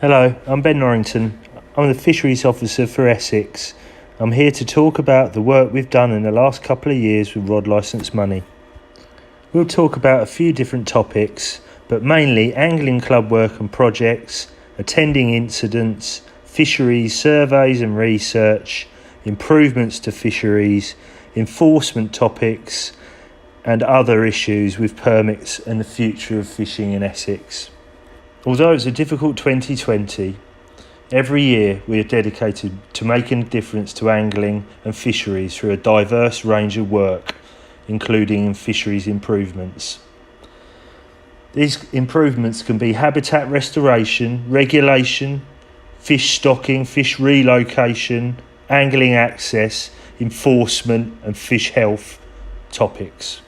Hello, I'm Ben Norrington. I'm the Fisheries Officer for Essex. I'm here to talk about the work we've done in the last couple of years with Rod Licence money. We'll talk about a few different topics, but mainly angling club work and projects, attending incidents, fisheries surveys and research, improvements to fisheries, enforcement topics, and other issues with permits and the future of fishing in Essex. Although it's a difficult 2020, every year we are dedicated to making a difference to angling and fisheries through a diverse range of work, including in fisheries improvements. These improvements can be habitat restoration, regulation, fish stocking, fish relocation, angling access, enforcement and fish health topics.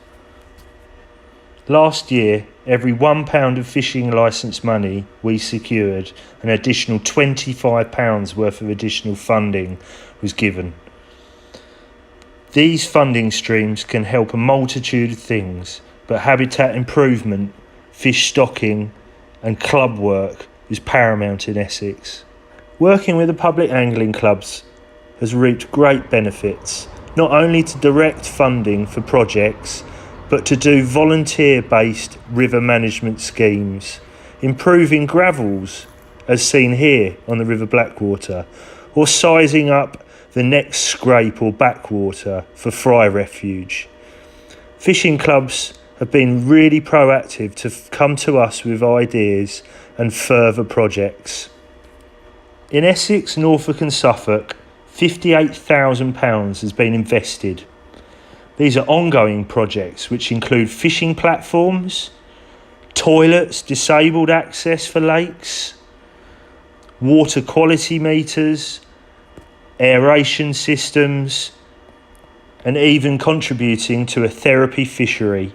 Last year, every £1 of fishing licence money we secured, an additional £25 worth of additional funding was given. These funding streams can help a multitude of things, but habitat improvement, fish stocking and club work is paramount in Essex. Working with the public angling clubs has reaped great benefits, not only to direct funding for projects, but to do volunteer-based river management schemes, improving gravels, as seen here on the River Blackwater, or sizing up the next scrape or backwater for fry refuge. Fishing clubs have been really proactive to come to us with ideas and further projects. In Essex, Norfolk and Suffolk, £58,000 has been invested. These are ongoing projects which include fishing platforms, toilets, disabled access for lakes, water quality meters, aeration systems, and even contributing to a therapy fishery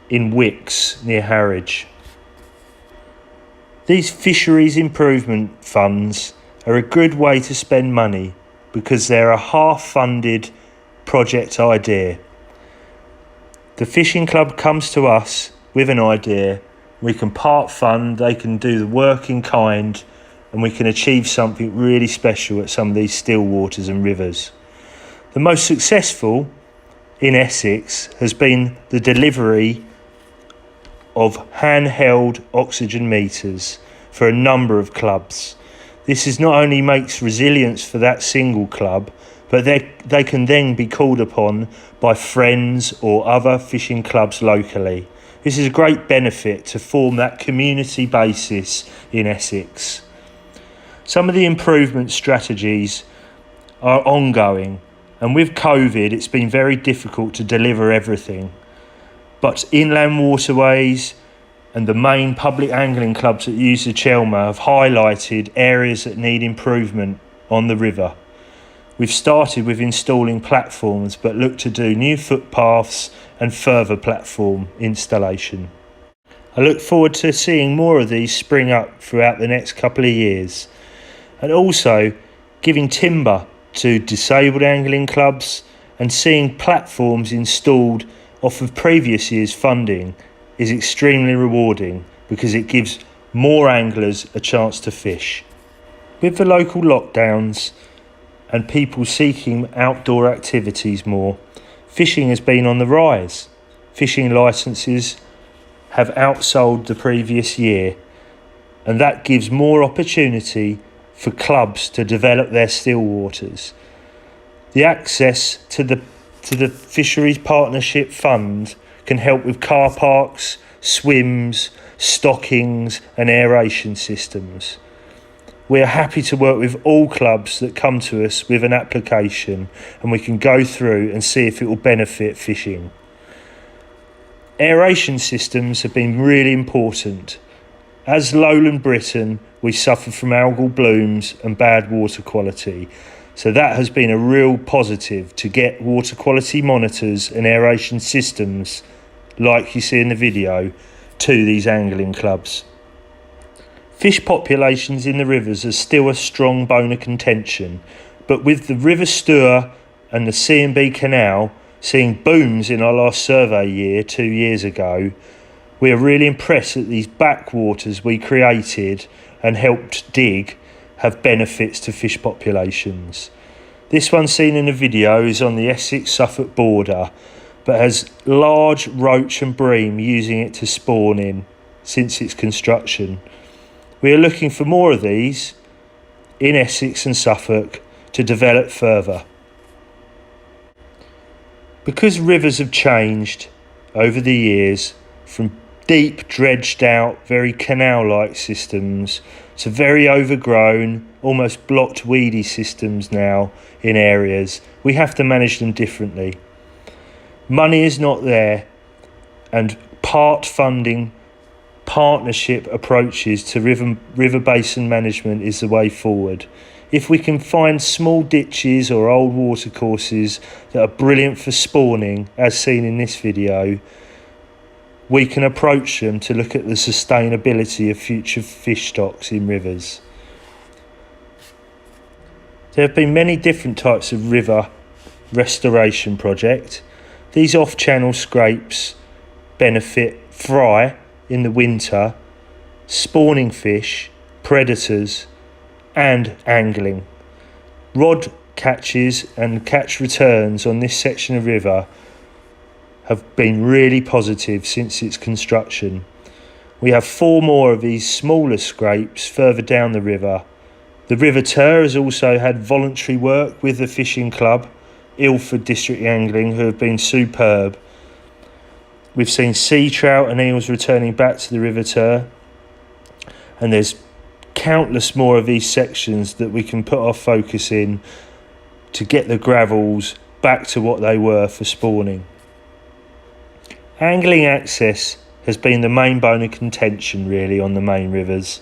in Wicks near Harwich. These fisheries improvement funds are a good way to spend money because they're a half-funded project idea. The fishing club comes to us with an idea, we can part fund, they can do the work in kind, and we can achieve something really special at some of these still waters and rivers. The most successful in Essex has been the delivery of handheld oxygen meters for a number of clubs. This is not only makes resilience for that single club, but they can then be called upon by friends or other fishing clubs locally. This is a great benefit to form that community basis in Essex. Some of the improvement strategies are ongoing, and with COVID it's been very difficult to deliver everything. But inland waterways and the main public angling clubs that use the Chelmer have highlighted areas that need improvement on the river. We've started with installing platforms, but look to do new footpaths and further platform installation. I look forward to seeing more of these spring up throughout the next couple of years, and also giving timber to disabled angling clubs and seeing platforms installed off of previous year's funding is extremely rewarding because it gives more anglers a chance to fish. With the local lockdowns and people seeking outdoor activities more, fishing has been on the rise. Fishing licences have outsold the previous year, and that gives more opportunity for clubs to develop their still waters. The access to the Fisheries Partnership Fund can help with car parks, swims, stockings and aeration systems. We are happy to work with all clubs that come to us with an application, and we can go through and see if it will benefit fishing. Aeration systems have been really important. As Lowland Britain, we suffer from algal blooms and bad water quality. So that has been a real positive to get water quality monitors and aeration systems, like you see in the video, to these angling clubs. Fish populations in the rivers are still a strong bone of contention, but with the River Stour and the C&B Canal seeing booms in our last survey year 2 years ago, we are really impressed at these backwaters we created and helped dig have benefits to fish populations. This one seen in the video is on the Essex-Suffolk border, but has large roach and bream using it to spawn in since its construction. We are looking for more of these in Essex and Suffolk to develop further. Because rivers have changed over the years from deep, dredged out, very canal-like systems to very overgrown, almost blocked weedy systems now in areas, we have to manage them differently. Money is not there, and part funding, partnership approaches to river basin management is the way forward. If we can find small ditches or old watercourses that are brilliant for spawning, as seen in this video, we can approach them to look at the sustainability of future fish stocks in rivers. There have been many different types of river restoration projects. These off-channel scrapes benefit fry in the winter, spawning fish, predators, and angling. Rod catches and catch returns on this section of river have been really positive since its construction. We have 4 more of these smaller scrapes further down the river. The River Ter has also had voluntary work with the fishing club, Ilford District Angling, who have been superb. We've seen sea trout and eels returning back to the River Ter, and there's countless more of these sections that we can put our focus in to get the gravels back to what they were for spawning. Angling access has been the main bone of contention really on the main rivers.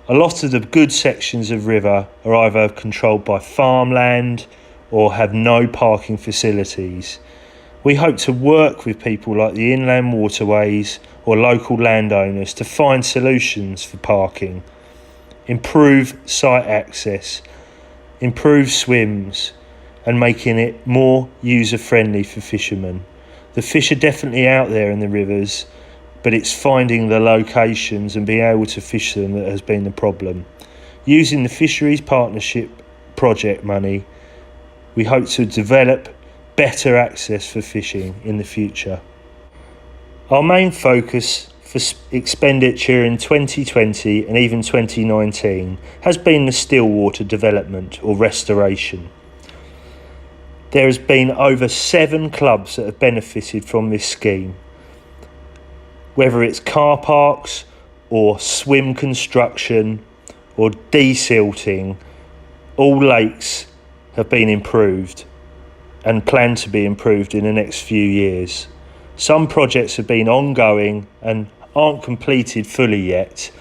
A lot of the good sections of river are either controlled by farmland or have no parking facilities. We hope to work with people like the Inland Waterways or local landowners to find solutions for parking, improve site access, improve swims, and making it more user-friendly for fishermen. The fish are definitely out there in the rivers, but it's finding the locations and being able to fish them that has been the problem. Using the Fisheries Partnership project money, we hope to develop better access for fishing in the future. Our main focus for expenditure in 2020 and even 2019 has been the Stillwater development or restoration. There has been over 7 clubs that have benefited from this scheme. Whether it's car parks or swim construction or desilting, all lakes have been improved and planned to be improved in the next few years. Some projects have been ongoing and aren't completed fully yet,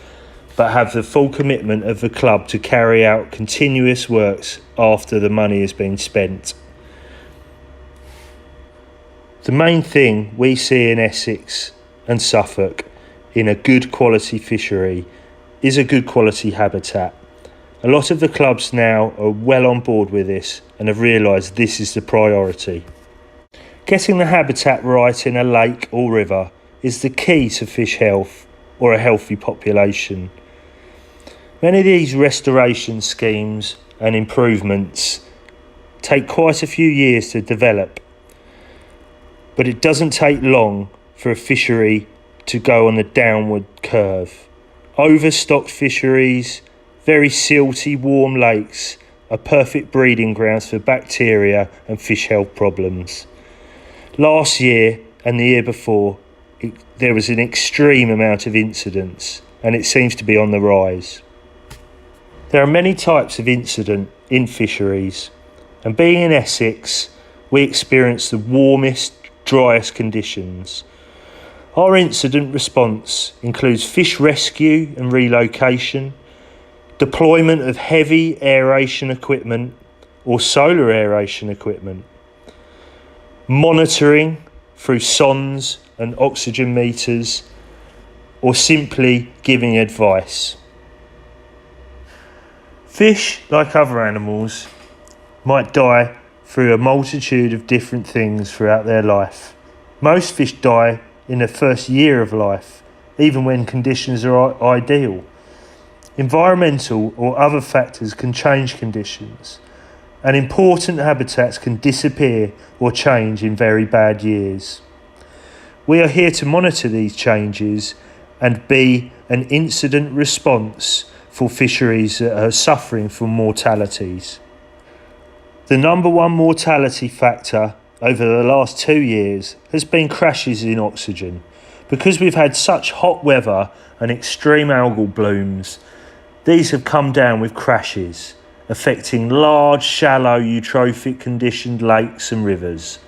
but have the full commitment of the club to carry out continuous works after the money has been spent. The main thing we see in Essex and Suffolk in a good quality fishery is a good quality habitat. A lot of the clubs now are well on board with this and have realised this is the priority. Getting the habitat right in a lake or river is the key to fish health or a healthy population. Many of these restoration schemes and improvements take quite a few years to develop, but it doesn't take long for a fishery to go on the downward curve. Overstocked fisheries, very silty, warm lakes are perfect breeding grounds for bacteria and fish health problems. Last year and the year before, there was an extreme amount of incidents, and it seems to be on the rise. There are many types of incident in fisheries, and being in Essex, we experience the warmest, driest conditions. Our incident response includes fish rescue and relocation, deployment of heavy aeration equipment or solar aeration equipment, monitoring through sondes and oxygen meters, or simply giving advice. Fish, like other animals, might die through a multitude of different things throughout their life. Most fish die in the first year of life, even when conditions are ideal. Environmental or other factors can change conditions, and important habitats can disappear or change in very bad years. We are here to monitor these changes and be an incident response for fisheries that are suffering from mortalities. The number one mortality factor over the last 2 years has been crashes in oxygen. Because we've had such hot weather and extreme algal blooms, these have come down with crashes, affecting large, shallow, eutrophic conditioned lakes and rivers.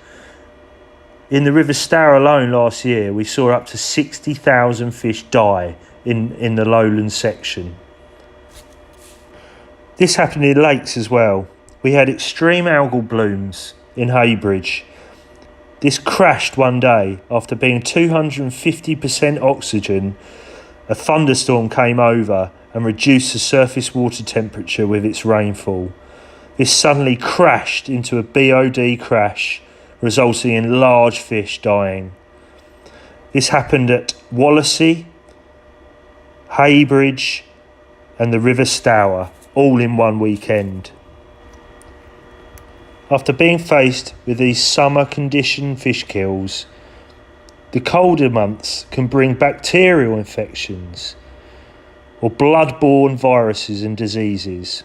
In the River Stour alone last year, we saw up to 60,000 fish die in the lowland section. This happened in lakes as well. We had extreme algal blooms in Heybridge. This crashed one day after being 250% oxygen. A thunderstorm came over and reduced the surface water temperature with its rainfall. This suddenly crashed into a BOD crash, resulting in large fish dying. This happened at Wallasey, Heybridge and the River Stour, all in one weekend. After being faced with these summer condition fish kills, the colder months can bring bacterial infections or blood-borne viruses and diseases.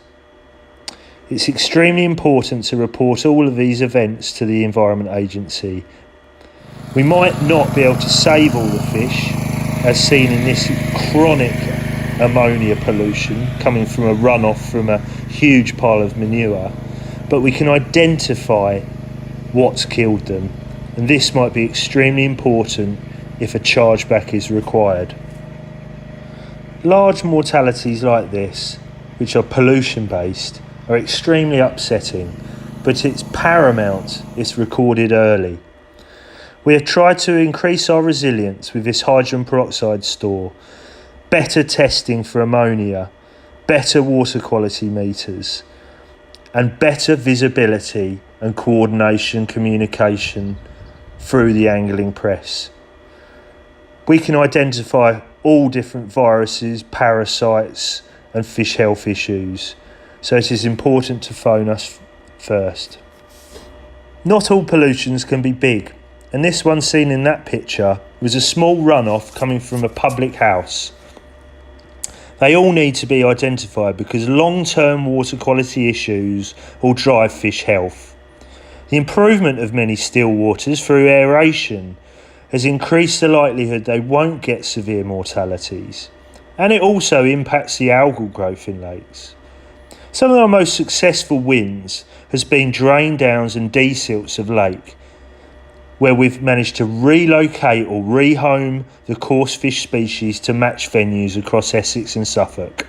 It's extremely important to report all of these events to the Environment Agency. We might not be able to save all the fish, as seen in this chronic ammonia pollution coming from a runoff from a huge pile of manure, but we can identify what's killed them, and this might be extremely important if a chargeback is required. Large mortalities like this, which are pollution-based, are extremely upsetting, but it's paramount it's recorded early. We have tried to increase our resilience with this hydrogen peroxide store, better testing for ammonia, better water quality meters, and better visibility and coordination communication through the angling press. We can identify all different viruses, parasites and fish health issues, so it is important to phone us first. Not all pollutions can be big, and this one seen in that picture was a small runoff coming from a public house. They all need to be identified because long-term water quality issues will drive fish health. The improvement of many still waters through aeration has increased the likelihood they won't get severe mortalities, and it also impacts the algal growth in lakes. Some of our most successful wins has been drain downs and desilts of lake, where we've managed to relocate or rehome the coarse fish species to match venues across Essex and Suffolk.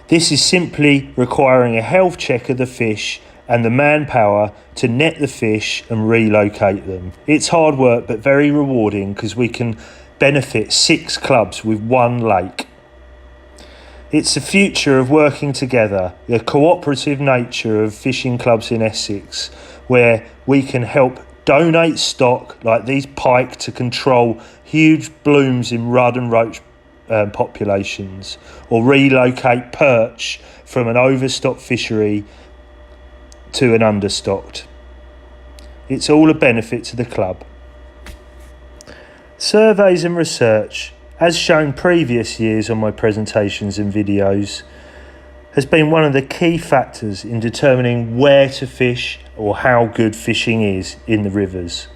This is simply requiring a health check of the fish and the manpower to net the fish and relocate them. It's hard work but very rewarding because we can benefit 6 clubs with 1 lake. It's the future of working together, the cooperative nature of fishing clubs in Essex, where we can help donate stock like these pike to control huge blooms in rudd and roach populations, or relocate perch from an overstocked fishery to an understocked. It's all a benefit to the club. Surveys and research, as shown previous years on my presentations and videos, has been one of the key factors in determining where to fish or how good fishing is in the rivers.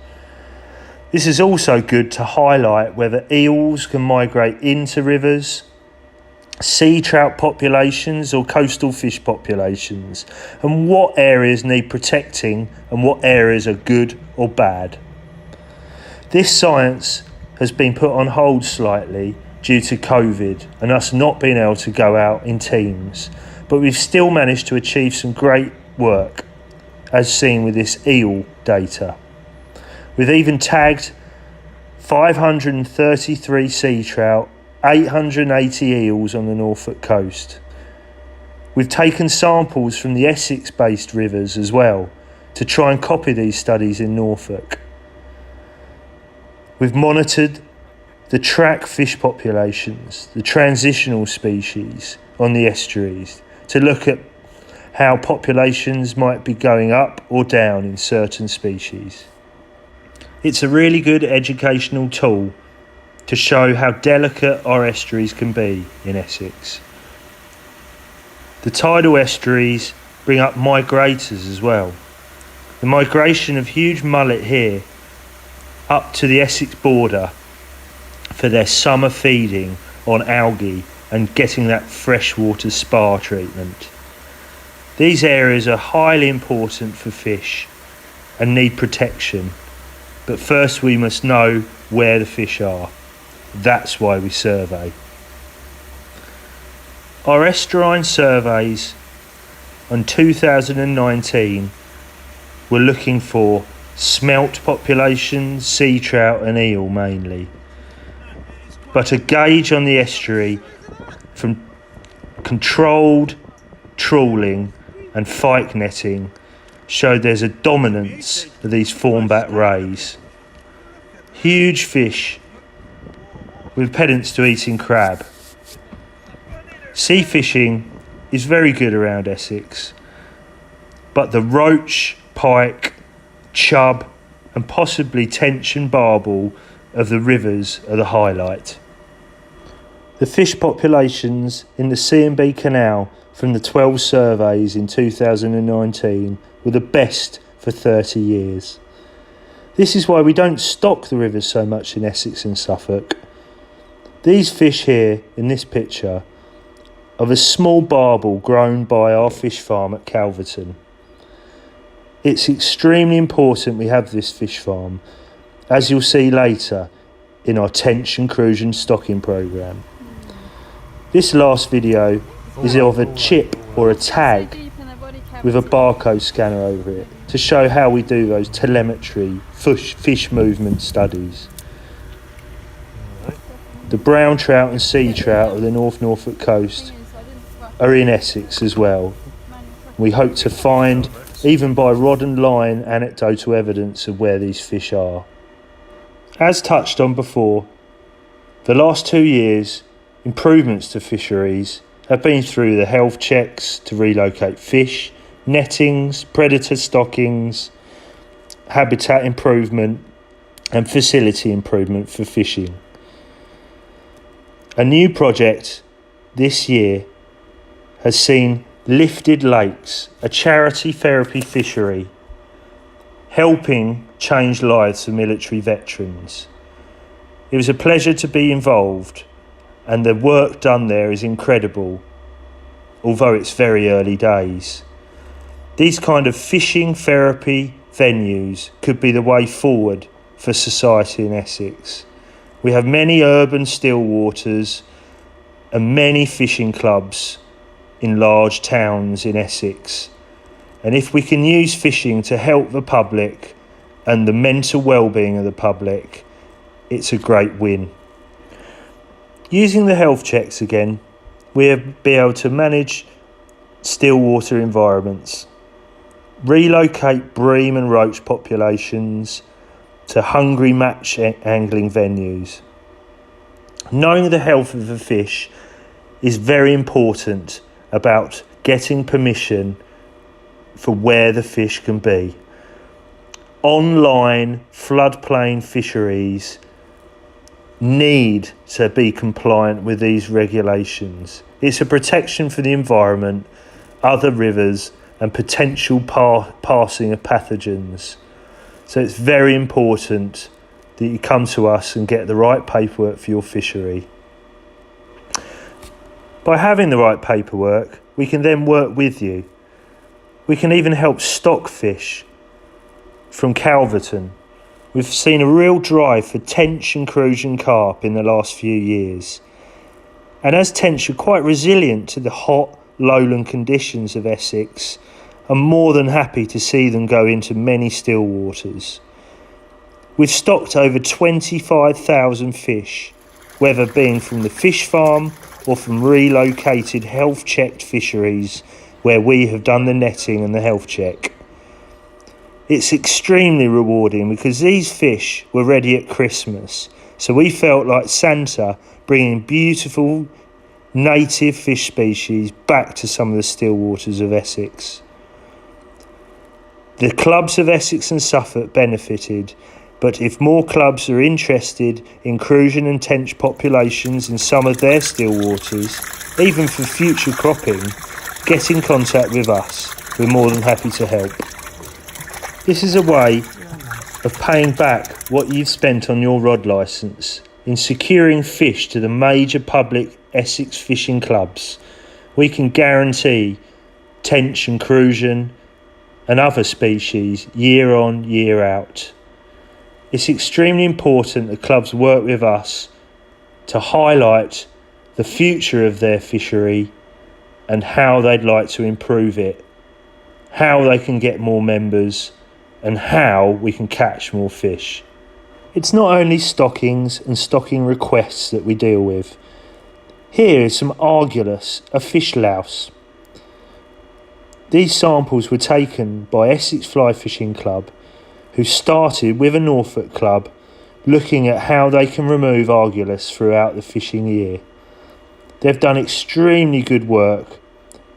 This is also good to highlight whether eels can migrate into rivers, sea trout populations or coastal fish populations, and what areas need protecting and what areas are good or bad. This science has been put on hold slightly due to COVID and us not being able to go out in teams, but we've still managed to achieve some great work, as seen with this eel data. We've even tagged 533 sea trout, 880 eels on the Norfolk coast. We've taken samples from the Essex-based rivers as well to try and copy these studies in Norfolk. We've monitored the track fish populations, the transitional species on the estuaries, to look at how populations might be going up or down in certain species. It's a really good educational tool to show how delicate our estuaries can be in Essex. The tidal estuaries bring up migrators as well. The migration of huge mullet here up to the Essex border for their summer feeding on algae and getting that freshwater spa treatment. These areas are highly important for fish and need protection, but first we must know where the fish are. That's why we survey. Our estuarine surveys on 2019 were looking for smelt populations, sea trout and eel mainly. But a gauge on the estuary from controlled trawling and fyke netting showed there's a dominance of these fawnback rays. Huge fish with pedants to eating crab. Sea fishing is very good around Essex, but the roach, pike, chub and possibly tench and barbel of the rivers are the highlight. The fish populations in the C&B Canal from the 12 surveys in 2019 were the best for 30 years. This is why we don't stock the rivers so much in Essex and Suffolk. These fish here in this picture are a small barbel grown by our fish farm at Calverton. It's extremely important we have this fish farm, as you'll see later in our tench and crucian stocking programme. This last video is of a chip or a tag with a barcode scanner over it to show how we do those telemetry fish movement studies. The brown trout and sea trout of the North Norfolk coast are in Essex as well. We hope to find, even by rod and line, anecdotal evidence of where these fish are. As touched on before, the last 2 years, improvements to fisheries have been through the health checks to relocate fish, nettings, predator stockings, habitat improvement and facility improvement for fishing. A new project this year has seen Lifted Lakes, a charity therapy fishery, helping change lives for military veterans. It was a pleasure to be involved, and the work done there is incredible, although it's very early days. These kind of fishing therapy venues could be the way forward for society in Essex. We have many urban still waters and many fishing clubs in large towns in Essex. And if we can use fishing to help the public and the mental well-being of the public, it's a great win. Using the health checks again, we'll be able to manage still water environments, relocate bream and roach populations to hungry match angling venues. Knowing the health of the fish is very important about getting permission for where the fish can be. Online floodplain fisheries need to be compliant with these regulations. It's a protection for the environment, other rivers and potential passing of pathogens. So it's very important that you come to us and get the right paperwork for your fishery. By having the right paperwork, we can then work with you. We can even help stock fish from Calverton. We've seen a real drive for tench and crucian carp in the last few years. And as tench are quite resilient to the hot lowland conditions of Essex, I'm more than happy to see them go into many still waters. We've stocked over 25,000 fish, whether being from the fish farm or from relocated health-checked fisheries where we have done the netting and the health check. It's extremely rewarding because these fish were ready at Christmas, So we felt like Santa bringing beautiful native fish species back to some of the still waters of Essex. The clubs of Essex and Suffolk benefited, but if more clubs are interested in crucian and tench populations in some of their still waters, even for future cropping, get in contact with us. We're more than happy to help. This is a way of paying back what you've spent on your rod licence in securing fish to the major public Essex fishing clubs. We can guarantee tench and crucian and other species year on, year out. It's extremely important that clubs work with us to highlight the future of their fishery and how they'd like to improve it, how they can get more members, and how we can catch more fish. It's not only stockings and stocking requests that we deal with. Here is some Argulus, a fish louse. These samples were taken by Essex Fly Fishing Club, who started with a Norfolk club looking at how they can remove Argulus throughout the fishing year. They've done extremely good work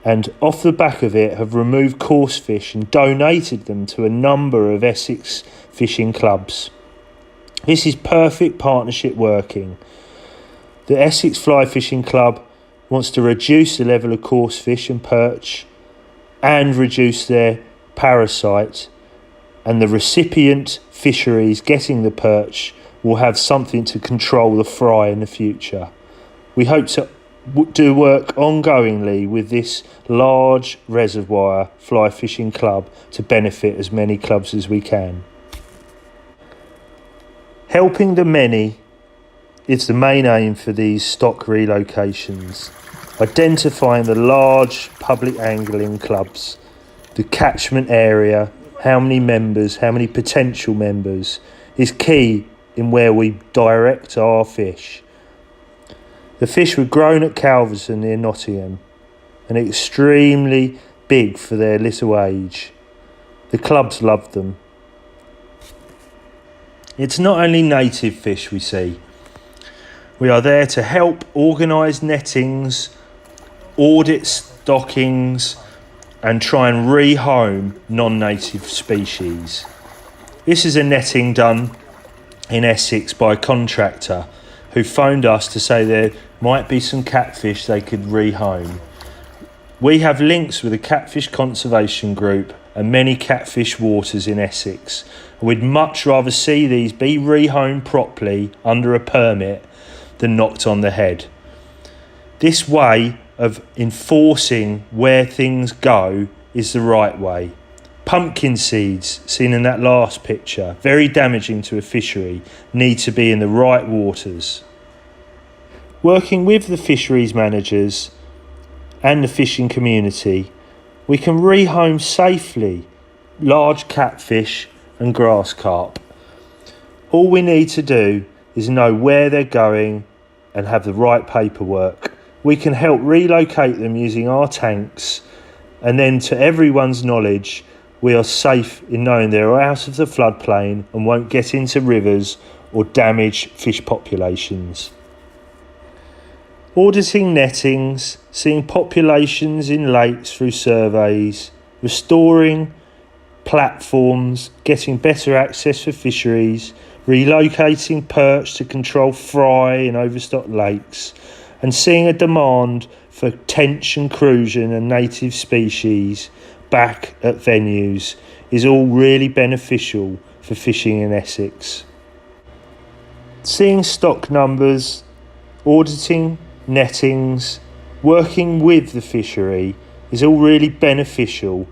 and off the back of it have removed coarse fish and donated them to a number of Essex fishing clubs. This is perfect partnership working. The Essex Fly Fishing Club wants to reduce the level of coarse fish and perch and reduce their parasite, and the recipient fisheries getting the perch will have something to control the fry in the future. We hope to do work ongoingly with this large reservoir fly fishing club to benefit as many clubs as we can. Helping the many is the main aim for these stock relocations. Identifying the large public angling clubs, the catchment area, how many members, how many potential members is key in where we direct our fish. The fish were grown at Calverton near Nottingham and extremely big for their little age. The clubs loved them. It's not only native fish we see. We are there to help organise nettings, audit stockings and try and rehome non-native species. This is a netting done in Essex by a contractor who phoned us to say there might be some catfish they could rehome. We have links with the Catfish Conservation Group and many catfish waters in Essex. We'd much rather see these be rehomed properly under a permit than knocked on the head. This way of enforcing where things go is the right way. Pumpkin seeds, seen in that last picture, very damaging to a fishery, need to be in the right waters. Working with the fisheries managers and the fishing community, we can rehome safely large catfish and grass carp. All we need to do is know where they're going and have the right paperwork. We can help relocate them using our tanks, and then to everyone's knowledge, we are safe in knowing they're out of the floodplain and won't get into rivers or damage fish populations. Auditing nettings, seeing populations in lakes through surveys, restoring platforms, getting better access for fisheries, relocating perch to control fry in overstocked lakes, and seeing a demand for tench and crucian and native species back at venues is all really beneficial for fishing in Essex. Seeing stock numbers, auditing nettings, working with the fishery is all really beneficial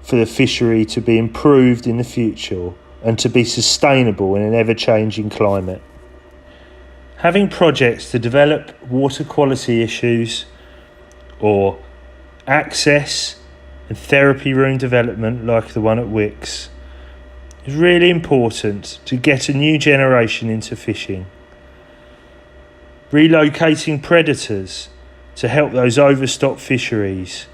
for the fishery to be improved in the future and to be sustainable in an ever-changing climate. Having projects to develop water quality issues or access and therapy room development like the one at Wicks is really important to get a new generation into fishing. Relocating predators to help those overstocked fisheries,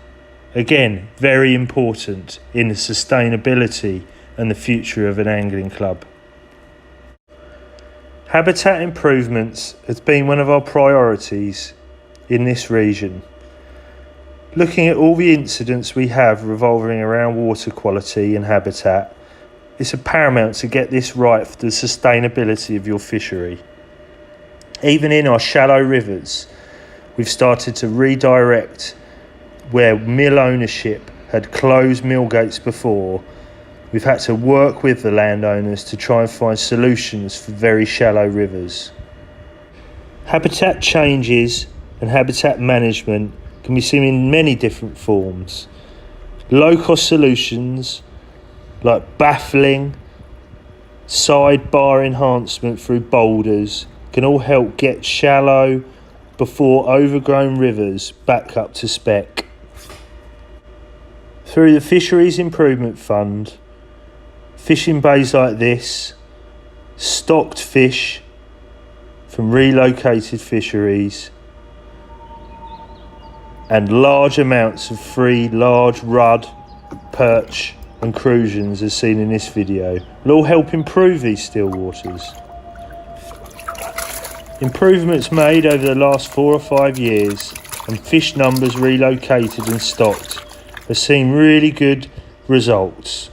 again, very important in the sustainability and the future of an angling club. Habitat improvements has been one of our priorities in this region. Looking at all the incidents we have revolving around water quality and habitat, it's paramount to get this right for the sustainability of your fishery. Even in our shallow rivers, we've started to redirect where mill ownership had closed mill gates before. We've had to work with the landowners to try and find solutions for very shallow rivers. Habitat changes and habitat management can be seen in many different forms. Low-cost solutions like baffling, sidebar enhancement through boulders can all help get shallow before overgrown rivers back up to spec. Through the Fisheries Improvement Fund, fishing bays like this, stocked fish from relocated fisheries, and large amounts of free large rudd, perch and crucians as seen in this video will all help improve these still waters. Improvements made over the last 4 or 5 years and fish numbers relocated and stocked have seen really good results.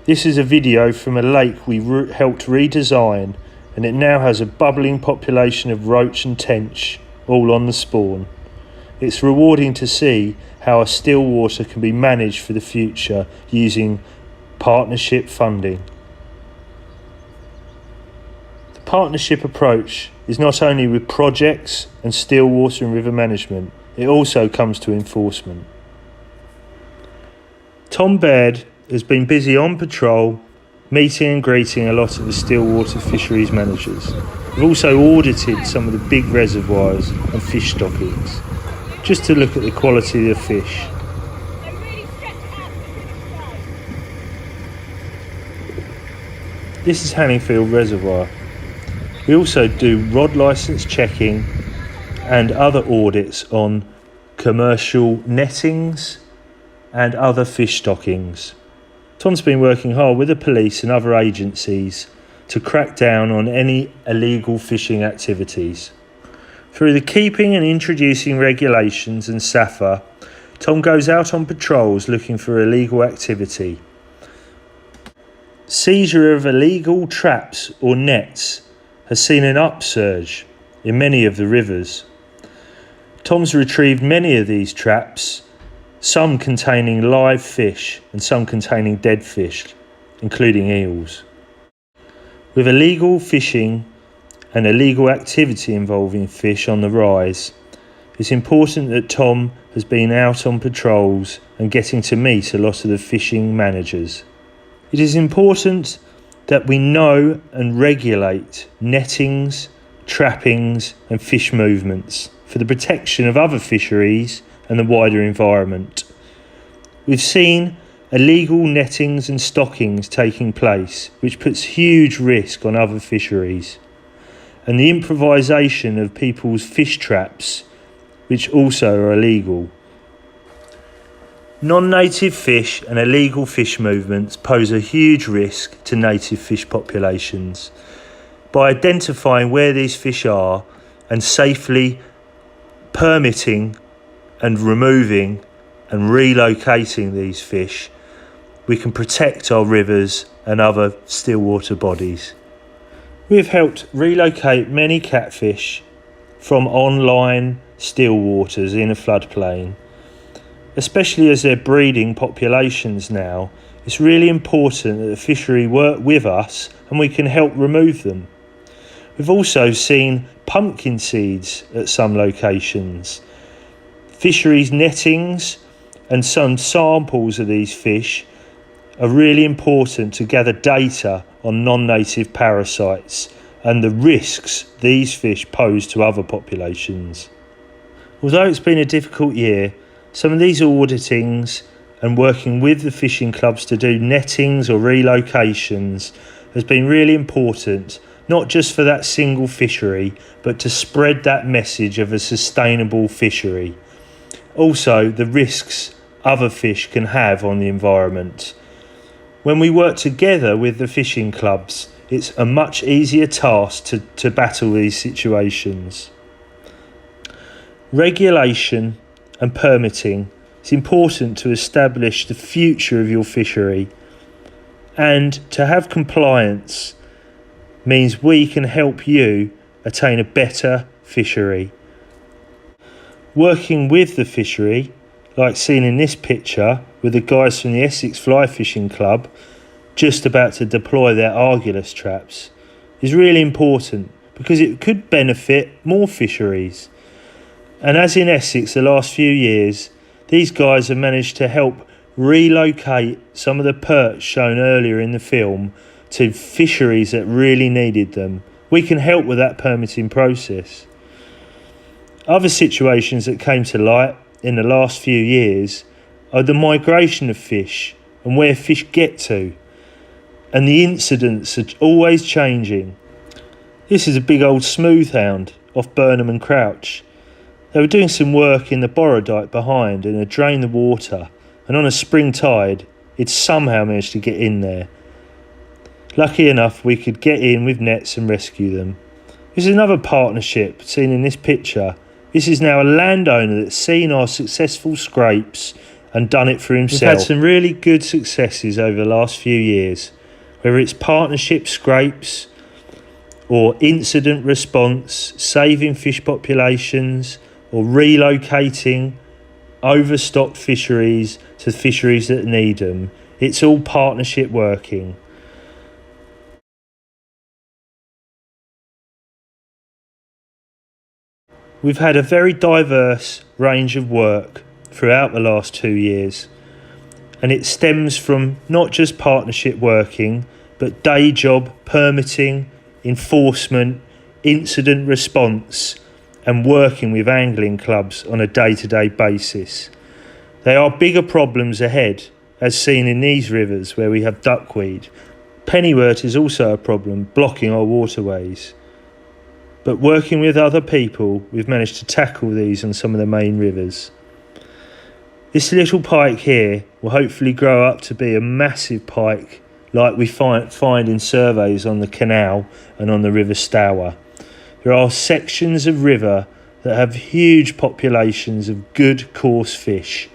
This is a video from a lake we helped redesign, and it now has a bubbling population of roach and tench all on the spawn. It's rewarding to see how a still water can be managed for the future using partnership funding. The partnership approach is not only with projects and still water and river management, it also comes to enforcement. Tom Baird has been busy on patrol, meeting and greeting a lot of the still water fisheries managers. We've also audited some of the big reservoirs and fish stockings, just to look at the quality of the fish. This is Hanningfield Reservoir. We also do rod licence checking and other audits on commercial nettings and other fish stockings. Tom's been working hard with the police and other agencies to crack down on any illegal fishing activities. Through the keeping and introducing regulations and SAFA, Tom goes out on patrols looking for illegal activity. Seizure of illegal traps or nets has seen an upsurge in many of the rivers. Tom's retrieved many of these traps, some containing live fish and some containing dead fish, including eels. With illegal fishing and illegal activity involving fish on the rise, it's important that Tom has been out on patrols and getting to meet a lot of the fishing managers. It is important that we know and regulate nettings, trappings and fish movements for the protection of other fisheries and the wider environment. We've seen illegal nettings and stockings taking place, which puts huge risk on other fisheries, and the improvisation of people's fish traps, which also are illegal. Non-native fish and illegal fish movements pose a huge risk to native fish populations. By identifying where these fish are and safely permitting and removing and relocating these fish, we can protect our rivers and other still water bodies. We have helped relocate many catfish from online still waters in a floodplain. Especially as they're breeding populations now, it's really important that the fishery work with us and we can help remove them. We've also seen pumpkin seeds at some locations. Fisheries nettings and some samples of these fish are really important to gather data on non-native parasites and the risks these fish pose to other populations. Although it's been a difficult year, some of these auditings and working with the fishing clubs to do nettings or relocations has been really important, not just for that single fishery, but to spread that message of a sustainable fishery. Also, the risks other fish can have on the environment. When we work together with the fishing clubs, it's a much easier task to battle these situations. Regulation and permitting is important to establish the future of your fishery, and to have compliance means we can help you attain a better fishery. Working with the fishery, like seen in this picture with the guys from the Essex Fly Fishing Club just about to deploy their Argillus traps, is really important because it could benefit more fisheries. And as in Essex the last few years, these guys have managed to help relocate some of the perch shown earlier in the film to fisheries that really needed them. We can help with that permitting process. Other situations that came to light in the last few years are the migration of fish and where fish get to, and the incidents are always changing. This is a big old smoothhound off Burnham and Crouch. They were doing some work in the Borrow behind and had drained the water, and on a spring tide it somehow managed to get in there. Lucky enough we could get in with nets and rescue them. This is another partnership seen in this picture. This is now a landowner that's seen our successful scrapes and done it for himself. We've had some really good successes over the last few years, whether it's partnership scrapes or incident response, saving fish populations, or relocating overstocked fisheries to fisheries that need them. It's all partnership working. We've had a very diverse range of work throughout the last 2 years, and it stems from not just partnership working, but day job, permitting, enforcement, incident response, and working with angling clubs on a day-to-day basis. There are bigger problems ahead, as seen in these rivers where we have duckweed. Pennywort is also a problem, blocking our waterways. But working with other people, we've managed to tackle these on some of the main rivers. This little pike here will hopefully grow up to be a massive pike like we find in surveys on the canal and on the River Stour. There are sections of river that have huge populations of good coarse fish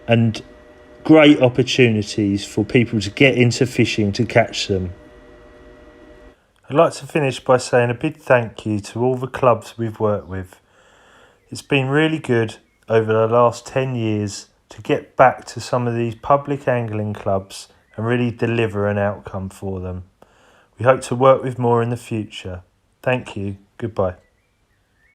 and great opportunities for people to get into fishing to catch them. I'd like to finish by saying a big thank you to all the clubs we've worked with. It's been really good over the last 10 years to get back to some of these public angling clubs and really deliver an outcome for them. We hope to work with more in the future. Thank you. Goodbye.